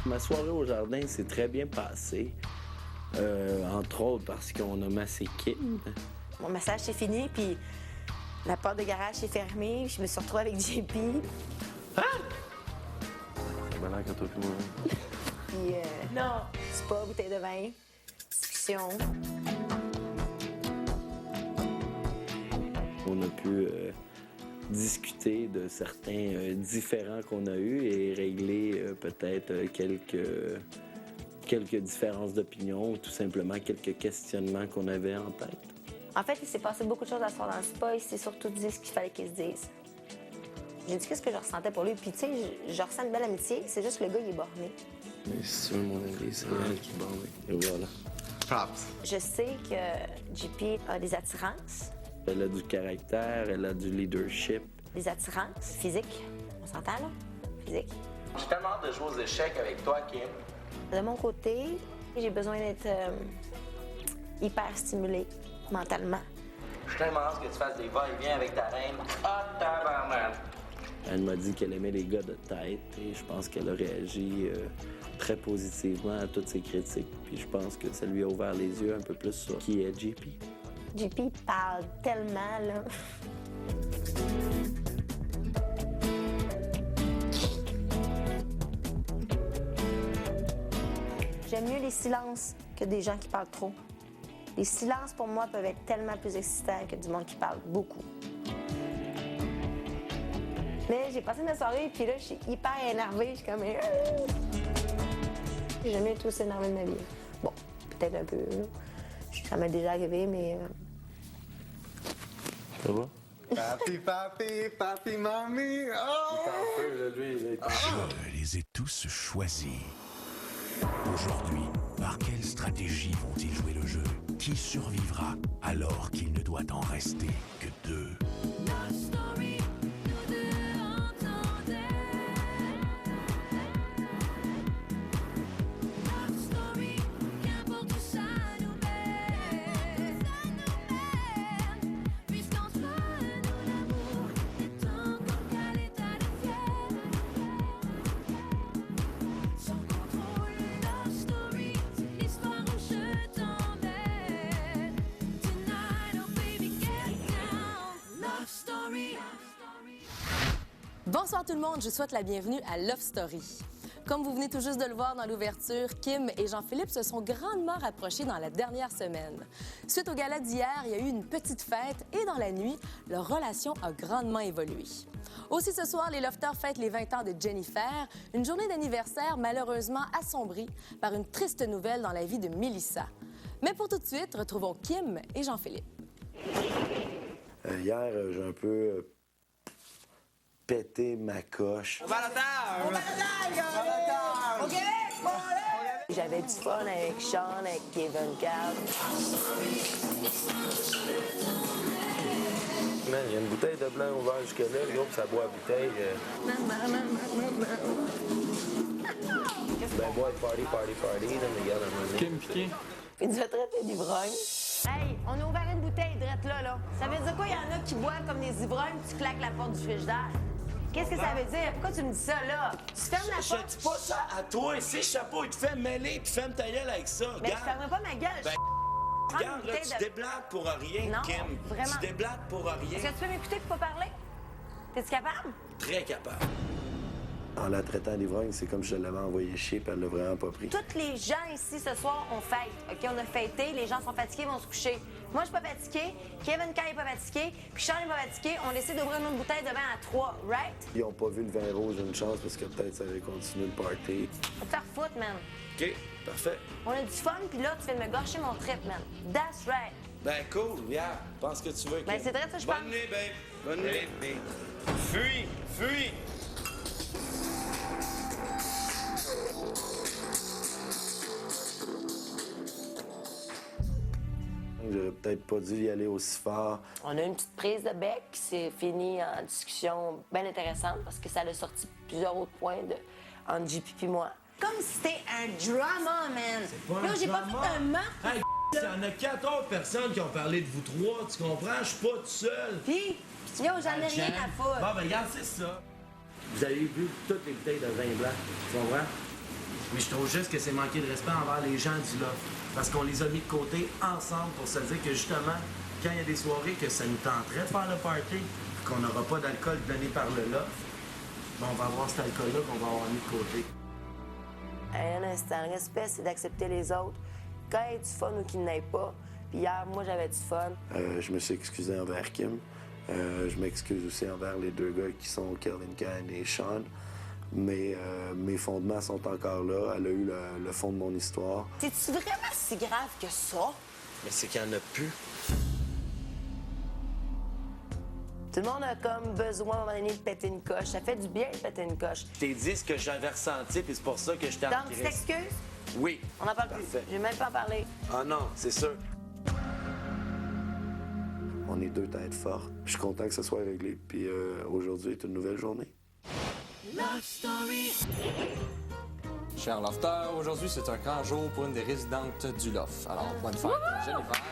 Ma soirée au jardin s'est très bien passée, entre autres parce qu'on a massé Kim. Mon massage s'est fini, puis la porte de garage s'est fermée, puis je me suis retrouvée avec JP. Hein? C'est malin quand toi puis moi. Puis non, c'est pas bouteille de vin, discussion. On a pu discuter de certains différends qu'on a eus et régler peut-être quelques différences d'opinion ou tout simplement quelques questionnements qu'on avait en tête. En fait, il s'est passé beaucoup de choses à ce soir dans le spa. Il s'est surtout dit ce qu'il fallait qu'il se dise. J'ai dit qu'est-ce que je ressentais pour lui. Puis, tu sais, je ressens une belle amitié. C'est juste que le gars, il est borné. Mais si tu veux mon avis, c'est elle qui est bornée. Et voilà. Props. Je sais que JP a des attirances. Elle a du caractère, elle a du leadership. Des attirances physiques. On s'entend, là? Physique. J'ai tellement hâte de jouer aux échecs avec toi, Kim. De mon côté, j'ai besoin d'être hyper stimulée mentalement. Je suis tellement hâte que tu fasses des va-et-vient avec ta reine. Ah, tabarnak! Elle m'a dit qu'elle aimait les gars de tête et je pense qu'elle a réagi très positivement à toutes ces critiques. Puis je pense que ça lui a ouvert les yeux un peu plus sur qui est JP. JP parle tellement, là. J'aime mieux les silences que des gens qui parlent trop. Les silences, pour moi, peuvent être tellement plus excitants que du monde qui parle beaucoup. Mais j'ai passé ma soirée, puis là, je suis hyper énervée. Je suis comme... J'ai jamais été aussi énervée de ma vie. Bon, peut-être un peu. Ça m'est déjà arrivé, mais... Ça va? Papi, mamie! Oh! Je les ai tous choisis. Aujourd'hui, par quelle stratégie vont-ils jouer le jeu? Qui survivra alors qu'il ne doit en rester que deux? Bonsoir tout le monde, je vous souhaite la bienvenue à Love Story. Comme vous venez tout juste de le voir dans l'ouverture, Kim et Jean-Philippe se sont grandement rapprochés dans la dernière semaine. Suite au gala d'hier, il y a eu une petite fête et dans la nuit, leur relation a grandement évolué. Aussi ce soir, les Lofters fêtent les 20 ans de Jennifer, une journée d'anniversaire malheureusement assombrie par une triste nouvelle dans la vie de Mélissa. Mais pour tout de suite, retrouvons Kim et Jean-Philippe. Hier, j'ai un peu pété ma coche. J'avais du fun avec Sean, avec Kevin Carl. Man, il y a une bouteille de blanc ouverte jusque-là, le gars, ça boit la bouteille. Ben, bois, party, là, mais regarde un moment donné. Kim Piquet. Il nous a traité d'ivrogne. Hey, on a ouvert une bouteille drette là. Ça veut dire quoi? Il y en a qui boivent comme des ivrognes puis tu claques la porte du frigidaire. Qu'est-ce que ça veut dire? Pourquoi tu me dis ça, là? Tu fermes la Je porte. dis pas ça à toi. Si le chapeau, il te fait mêler, puis ferme ta gueule avec ça. Mais je fermerai pas ma gueule. Ben, Prends une regarde, là, bouteille tu déblates pour rien, Non, Kim. vraiment. Tu déblates pour rien. Est-ce que tu peux m'écouter pour pas parler? T'es-tu capable? Très capable. En la traitant d'ivrogne, c'est comme si je l'avais envoyé chier, puis elle l'a vraiment pas pris. Tous les gens ici ce soir, on fête. OK, on a fêté, les gens sont fatigués, vont se coucher. Moi, je suis pas fatiguée, Kevin Kay est pas fatigué, puis Sean est pas fatigué. On décide d'ouvrir une autre bouteille de vin à 3, right? Ils ont pas vu le vin rouge une chance parce que peut-être ça avait continué le party. Faut te faire foutre, man. OK, parfait. On a du fun, puis là, tu viens de me gâcher mon trip, man. That's right. Ben, cool, yeah. Pense que tu veux, Kim. Ben, c'est vrai, ça, je pense. Bonne nuit, babe. Bonne nuit. Fuis, fuis. J'aurais peut-être pas dû y aller aussi fort. On a eu une petite prise de bec qui s'est finie en discussion bien intéressante parce que ça a sorti plusieurs autres points entre JP et moi. Comme si c'était un drama, man. Là, j'ai pas fait un meurtre. Hey, il y en a 4 autres personnes qui ont parlé de vous trois, tu comprends? Je suis pas tout seul. Puis, yo, j'en ai rien à foutre. Bon, ben, regarde, c'est ça. Vous avez vu toutes les bouteilles de vin blanc, tu comprends? Mais je trouve juste que c'est manquer de respect envers les gens du loft. Parce qu'on les a mis de côté ensemble pour se dire que justement, quand il y a des soirées que ça nous tenterait de faire le party, qu'on n'aura pas d'alcool donné par le loft, ben on va avoir cet alcool-là qu'on va avoir mis de côté. Un instant, le respect, c'est d'accepter les autres. Quand il y a du fun ou qu'il n'y en ait pas. Puis hier, moi, j'avais du fun. Je me suis excusé envers Kim. Je m'excuse aussi envers les deux gars qui sont Kelvin Kane et Sean. Mais mes fondements sont encore là. Elle a eu le fond de mon histoire. C'est-tu vraiment si grave que ça? Mais c'est qu'il n'y en a plus. Tout le monde a comme besoin à un moment donné de péter une coche. Ça fait du bien de péter une coche. Je t'ai dit ce que j'avais ressenti, puis c'est pour ça que je t'ai Donc, tu t'excuses? Oui. On n'en parle plus. Parfait. Je vais même pas en parler. Ah non, c'est sûr. On est deux têtes fortes. Je suis content que ça soit réglé. Puis aujourd'hui est une nouvelle journée. Cher Lofter, aujourd'hui c'est un grand jour pour une des résidentes du Loft. Alors, bonne fête, Jennifer.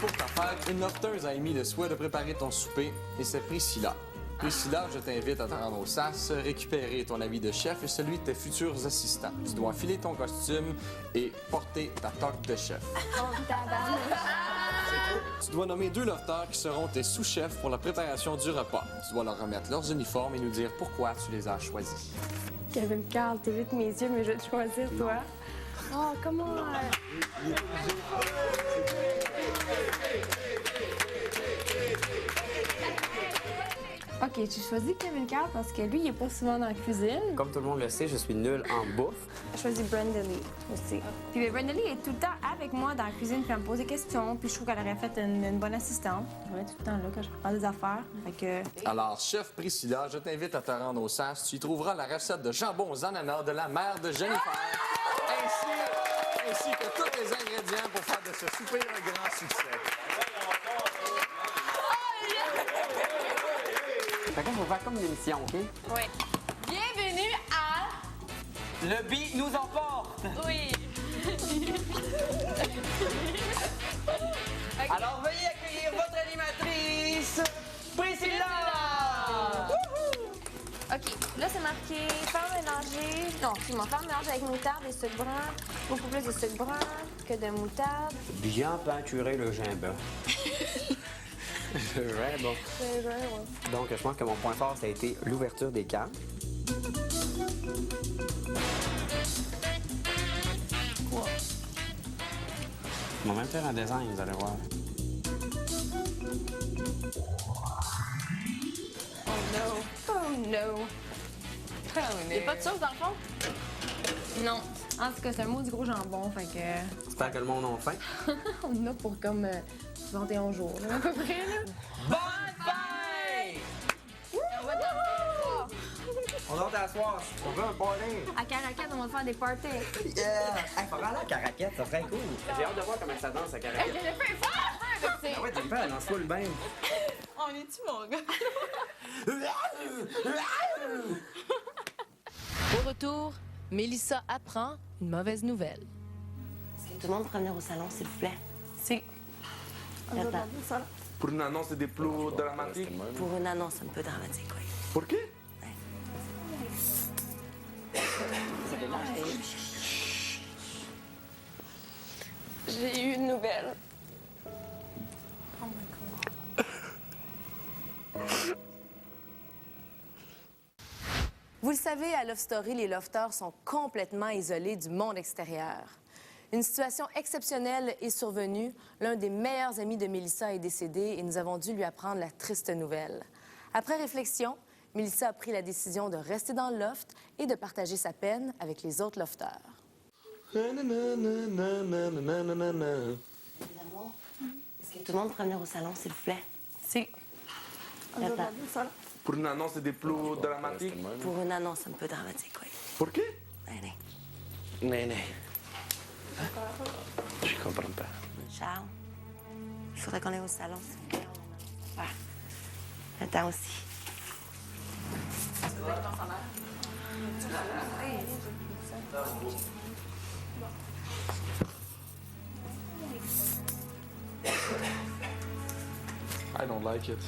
Pour ta fête, une lofteuse a émis le souhait de préparer ton souper et c'est Priscilla. Priscilla, je t'invite à te rendre au SAS, récupérer ton habit de chef et celui de tes futurs assistants. Tu dois enfiler ton costume et porter ta toque de chef. Tu dois nommer 2 lofters qui seront tes sous-chefs pour la préparation du repas. Tu dois leur remettre leurs uniformes et nous dire pourquoi tu les as choisis. Kevin Carl, t'évites mes yeux, mais je vais te choisir, toi. Oh, comment? OK, j'ai choisi Kevin Carl parce que lui, il est pas souvent dans la cuisine. Comme tout le monde le sait, je suis nul en bouffe. J'ai choisi Brenda Lee aussi. Puis Brenda Lee est tout le temps avec moi dans la cuisine, puis elle me pose des questions, puis je trouve qu'elle aurait fait une bonne assistante. Elle est tout le temps là quand je prépare des affaires. Fait que... Alors, chef Priscilla, je t'invite à te rendre au SAS. Tu y trouveras la recette de jambon aux ananas de la mère de Jennifer, ainsi que tous les ingrédients pour faire de ce souper un grand succès. Fait qu'on va faire comme une émission, OK? Oui. Bienvenue à... Le beat nous emporte! Oui. Alors veuillez accueillir votre animatrice, Priscilla! OK, là, c'est marqué faire mélanger... Non, c'est mon faire mélanger avec moutarde et sucre brun. Beaucoup plus de sucre brun que de moutarde. Bien peinturer le jambon. Ouais, bon. C'est vrai, ouais. Donc, je pense que mon point fort, ça a été l'ouverture des cannes. Quoi? On va même faire un design, vous allez voir. Oh no. Oh no. Y'a pas de sauce dans le fond? Non. En tout cas, c'est un mot du gros jambon, fait que... J'espère que le monde a faim. On en a pour comme 21 jours, là, à peu près, là. Bonne fête! On va dans On va t'asseoir. On veut un bowling. À Caracat, on va faire des parties. Yeah! Hey, faut aller à Caracat, ça serait cool. J'ai hâte de voir comment ça danse à Caracat. J'ai fait un fort! Ah ouais, Jennifer, elle danse full bien. On est-tu, mon gars? Au retour, Mélissa apprend une mauvaise nouvelle. Est-ce que tout le monde pourrait venir au salon, s'il vous plaît? Si. Attends. Pour une annonce des plus dramatiques. Pour une annonce un peu dramatique, oui. Pour qui? J'ai eu une nouvelle. Vous le savez, à Love Story, les lofters sont complètement isolés du monde extérieur. Une situation exceptionnelle est survenue. L'un des meilleurs amis de Mélissa est décédé et nous avons dû lui apprendre la triste nouvelle. Après réflexion, Mélissa a pris la décision de rester dans le loft et de partager sa peine avec les autres lofters. Les amours, est-ce que tout le monde pourrait venir au salon, s'il vous plaît? Si. Attends. Pour une annonce des plus dramatiques. Pour une annonce un peu dramatique, oui. Pour qui? Allez. Néné. Je comprends pas. Charles, il faudrait qu'on aille au salon, s'il vous plaît. Voilà. Attends aussi. I don't like it.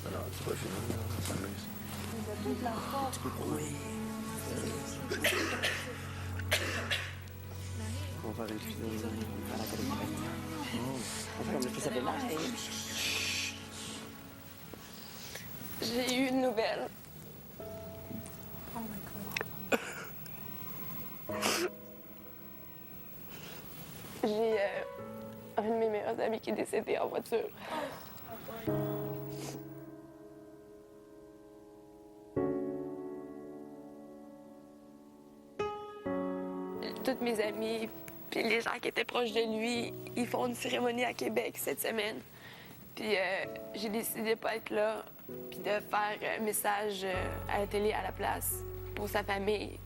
Non, c'est pas fini, ça m'amuse. On va faire un cuisine à la calibrette. On va faire comme ça s'appelle là. J'ai eu une nouvelle. J'ai un de mes meilleurs amis qui est décédé en voiture. Toutes mes amies, puis les gens qui étaient proches de lui, ils font une cérémonie à Québec cette semaine. Puis j'ai décidé de pas être là, puis de faire un message à la télé à la place pour sa famille,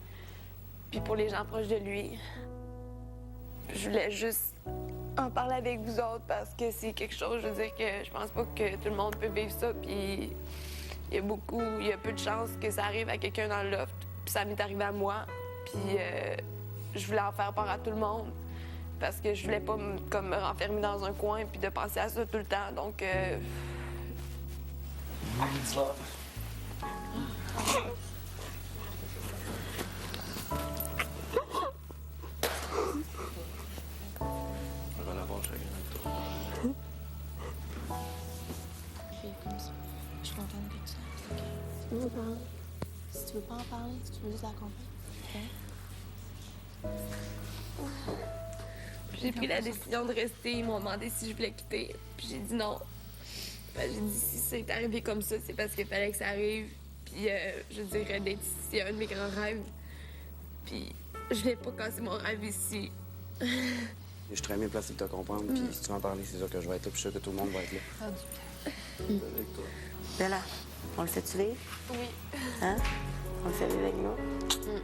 puis pour les gens proches de lui. Je voulais juste en parler avec vous autres parce que c'est quelque chose, je veux dire, que je pense pas que tout le monde peut vivre ça, puis il y a peu de chances que ça arrive à quelqu'un dans le loft, puis ça m'est arrivé à moi, puis je voulais en faire part à tout le monde parce que je voulais pas me renfermer dans un coin puis de penser à ça tout le temps, donc... On va l'avoir chacun avec toi. Je suis contente que ça. Tu veux en parler? Si tu veux pas en parler, si tu veux juste la comprendre. J'ai pris la décision de rester. Ils m'ont demandé si je voulais quitter. Puis j'ai dit non. Ben, j'ai dit si c'est arrivé comme ça, c'est parce qu'il fallait que ça arrive. Puis je dirais d'être ici, c'est un de mes grands rêves. Puis je voulais pas casser mon rêve ici. Je suis très bien placé de te comprendre. Puis si tu veux en parler, c'est sûr que je vais être là. Puis je suis sûr que tout le monde va être là. Avec toi. Bella, on le fait-tu vivre? Oui. Hein? On le fait vivre avec nous?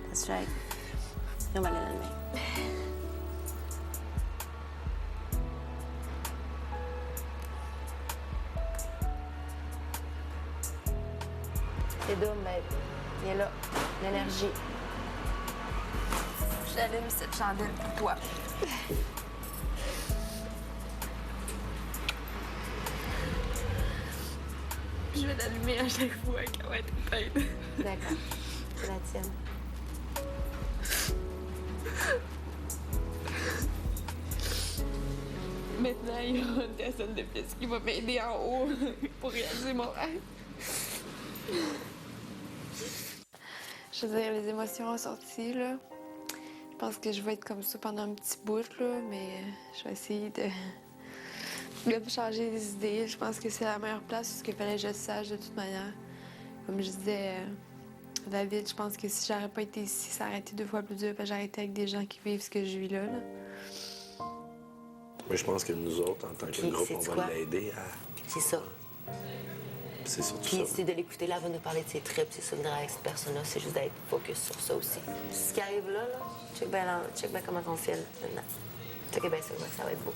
That's right. Et on va aller dans le bain. C'est doux, babe. Il est là. L'énergie. J'allume cette chandelle pour toi. Je vais l'allumer à chaque fois qu'elle va être éteinte. D'accord. C'est la tienne. Maintenant, il y aura une personne de plus qui va m'aider en haut pour réaliser mon rêve. Je veux dire, les émotions ont sorti, là. Je pense que je vais être comme ça pendant un petit bout, là, mais je vais essayer de me changer les idées. Je pense que c'est la meilleure place parce qu'il fallait que je le sache de toute manière. Comme je disais, David, je pense que si j'aurais pas été ici, ça aurait été 2 fois plus dur parce que j'aurais été avec des gens qui vivent ce que je vis là. Mais je pense que nous autres, en tant que groupe, on va l'aider à... C'est ça. C'est surtout Puis ça. c'est de l'écouter, là, elle va nous parler de ses trips, c'est ça le drive avec cette personne-là, c'est juste d'être focus sur ça aussi. Ce qui arrive là, check bien comment on file maintenant. Check bien ça va être beau.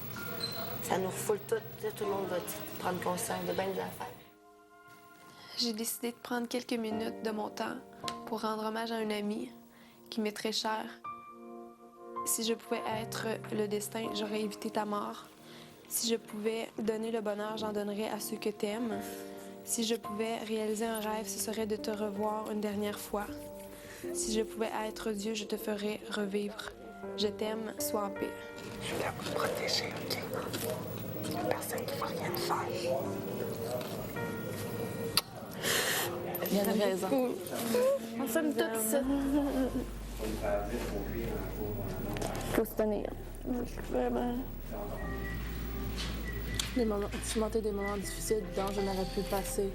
Ça nous refoule tout, tout le monde va prendre conscience de bien des affaires. J'ai décidé de prendre quelques minutes de mon temps pour rendre hommage à un ami qui m'est très cher. Si je pouvais être le destin, j'aurais évité ta mort. Si je pouvais donner le bonheur, j'en donnerais à ceux que t'aimes. Si je pouvais réaliser un rêve, ce serait de te revoir une dernière fois. Si je pouvais être Dieu, je te ferais revivre. Je t'aime, sois en paix. Je suis là pour te protéger, OK? Il n'y a personne qui va rien te faire. Il y a une raison. On s'aime tous ça. Faut se tenir. Vraiment. Surmonter des moments difficiles dont je n'aurais pu passer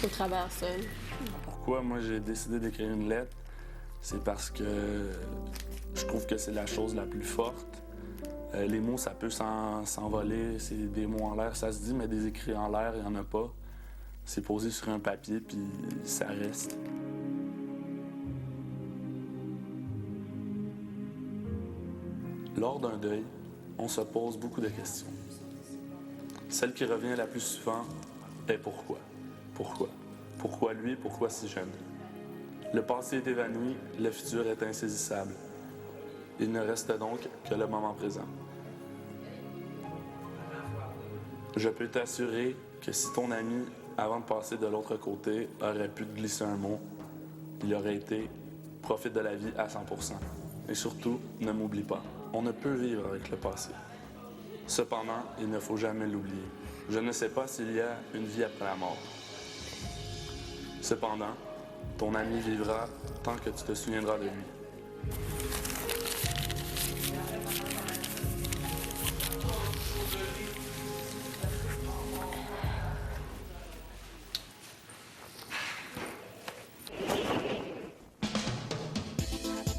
au travers seul. Pourquoi moi j'ai décidé d'écrire une lettre? C'est parce que je trouve que c'est la chose la plus forte. Les mots, ça peut s'envoler, c'est des mots en l'air, ça se dit, mais des écrits en l'air, il n'y en a pas. C'est posé sur un papier, puis ça reste. Lors d'un deuil, on se pose beaucoup de questions. Celle qui revient la plus souvent est pourquoi? Pourquoi? Pourquoi lui? Pourquoi si jeune? Le passé est évanoui, le futur est insaisissable. Il ne reste donc que le moment présent. Je peux t'assurer que si ton ami avant de passer de l'autre côté, aurait pu te glisser un mot. Il aurait été « Profite de la vie à 100%. Et surtout, ne m'oublie pas. On ne peut vivre avec le passé. Cependant, il ne faut jamais l'oublier. Je ne sais pas s'il y a une vie après la mort. Cependant, ton ami vivra tant que tu te souviendras de lui. »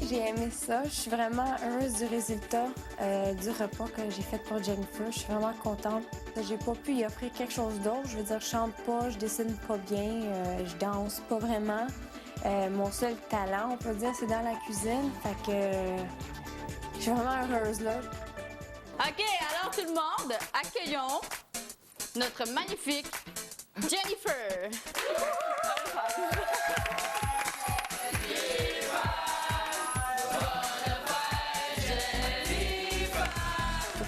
J'ai aimé ça. Je suis vraiment heureuse du résultat du repas que j'ai fait pour Jennifer. Je suis vraiment contente. J'ai pas pu y offrir quelque chose d'autre. Je veux dire, je chante pas, je dessine pas bien, je danse pas vraiment. Mon seul talent, on peut dire, c'est dans la cuisine. Fait que je suis vraiment heureuse là. OK, alors tout le monde, accueillons notre magnifique Jennifer.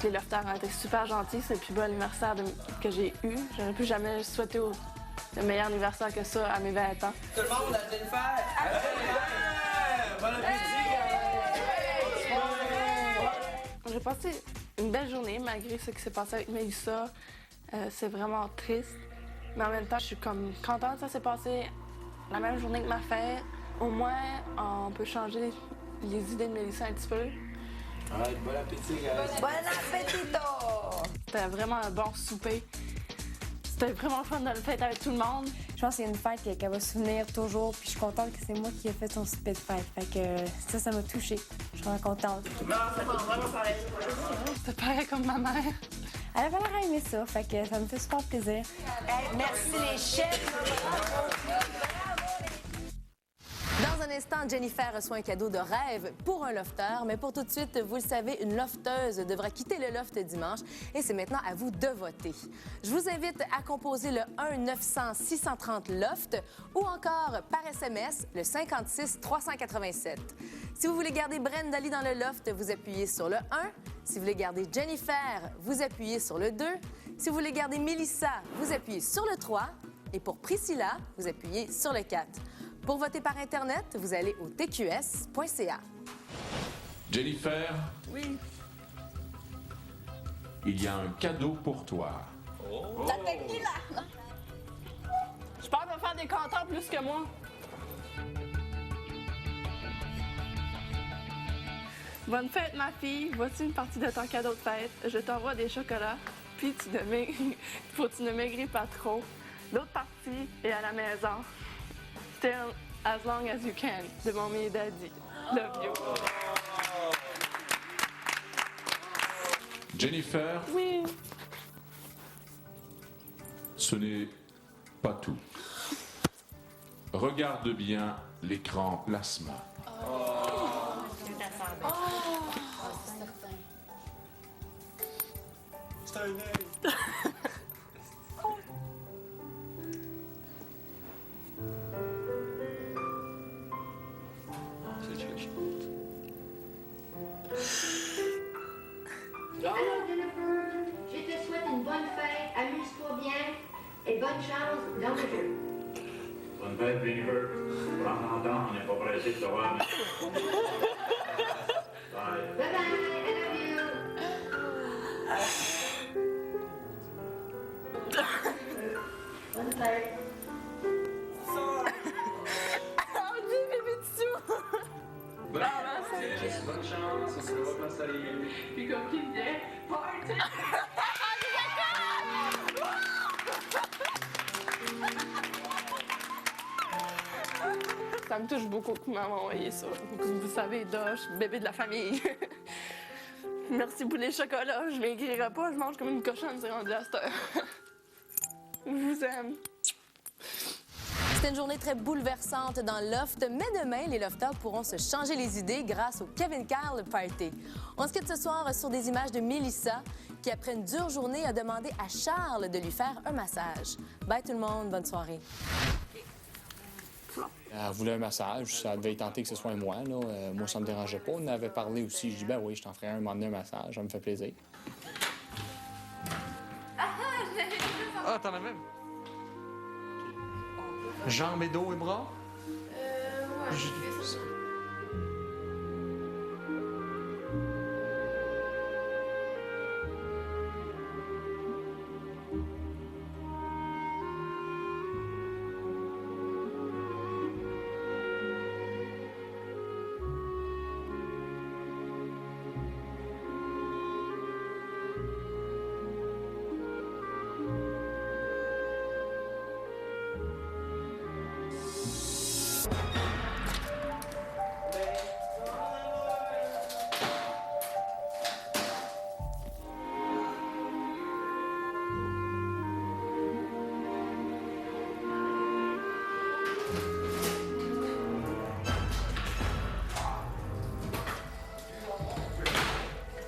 Les lofters ont été super gentils. C'est le plus beau anniversaire que j'ai eu. Je n'aurais plus jamais souhaité le meilleur anniversaire que ça à mes 20 ans. Tout le monde, à Jennifer! Bon appétit! J'ai passé une belle journée malgré ce qui s'est passé avec Mélissa. C'est vraiment triste. Mais en même temps, je suis comme contente que ça s'est passé la même journée que ma fête. Au moins, on peut changer les idées de Mélissa un petit peu. Alright, bon appétit, guys. Bon appétito! C'était vraiment un bon souper. C'était vraiment fun de le fêter avec tout le monde. Je pense que c'est une fête qu'elle va se souvenir toujours. Puis je suis contente que c'est moi qui ai fait son souper de fête. Fait que ça m'a touchée. Je suis vraiment contente. Non, ça m'a vraiment pareil. C'était pareil comme ma mère. Elle avait l'air aimé ça. Fait que ça me fait super plaisir. Hey, merci les chefs! Dans un instant, Jennifer reçoit un cadeau de rêve pour un lofteur. Mais pour tout de suite, vous le savez, une lofteuse devra quitter le loft dimanche. Et c'est maintenant à vous de voter. Je vous invite à composer le 1-900-630-LOFT ou encore par SMS le 56-387. Si vous voulez garder Brenda Lee dans le loft, vous appuyez sur le 1. Si vous voulez garder Jennifer, vous appuyez sur le 2. Si vous voulez garder Mélissa, vous appuyez sur le 3. Et pour Priscilla, vous appuyez sur le 4. Pour voter par Internet, vous allez au tqs.ca. Jennifer? Oui. Il y a un cadeau pour toi. Oh. La tequila! Je pense qu'on va faire des compteurs plus que moi. Bonne fête, ma fille. Voici une partie de ton cadeau de fête. Je t'envoie des chocolats, puis tu ne maigris pas trop. L'autre partie est à la maison. Still as long as you can, de Mommy et Daddy. Love you. Jennifer? Oui. Ce n'est pas tout. Regarde bien l'écran plasma. C'est un œil. Alors Jennifer, je te souhaite une bonne fête, amuse-toi bien et bonne chance dans le jeu. Bonne fête, Jennifer. Prends ton temps, on n'est pas pressé de te voir. Bye. Bye bye, I love you. Bonne fête. Oh, dis, bébé dessous! Bonne chance, on se revoit pas salir. Puis comme qui vient, party! Ça me touche beaucoup que maman envoyé ça. Comme vous savez, là, je suis bébé de la famille. Merci pour les chocolats. Je maigrirai pas, je mange comme une cochonne, c'est rendu à cette heure. Je vous aime. C'était une journée très bouleversante dans le loft, mais demain, les lofters pourront se changer les idées grâce au Kevin Carl Party. On se quitte ce soir sur des images de Mélissa, qui, après une dure journée, a demandé à Charles de lui faire un massage. Bye tout le monde, bonne soirée. Elle voulait un massage, ça devait tenter que ce soit moi. Là. Moi, ça me dérangeait pas. On avait parlé aussi. Je dis, ben oui, je t'en ferai un, m'emmener un massage, ça me fait plaisir. Ah, t'en as même? Jambes et dos et bras? Ouais, je fais ça.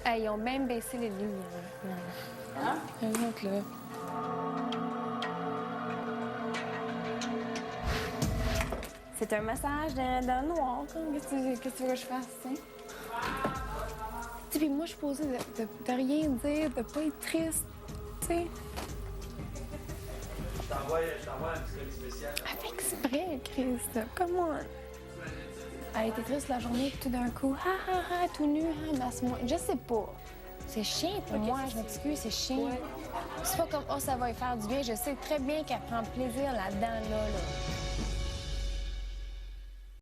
Hey, ils ont même baissé les lumières. Hein? Un autre, là. C'est un massage dans le noir. Qu'est-ce que tu veux que je fasse, tu sais? Puis moi, je suis posée de rien dire, de pas être triste, tu sais. Je t'envoie un petit colis spécial. Avec exprès, Chris. Comment? Elle était triste la journée, puis tout d'un coup, tout nu, masse-moi. Je sais pas. C'est chiant pour moi, je m'excuse, c'est chiant. Ouais. C'est pas comme, ça va lui faire du bien. Je sais très bien qu'elle prend plaisir là-dedans, là.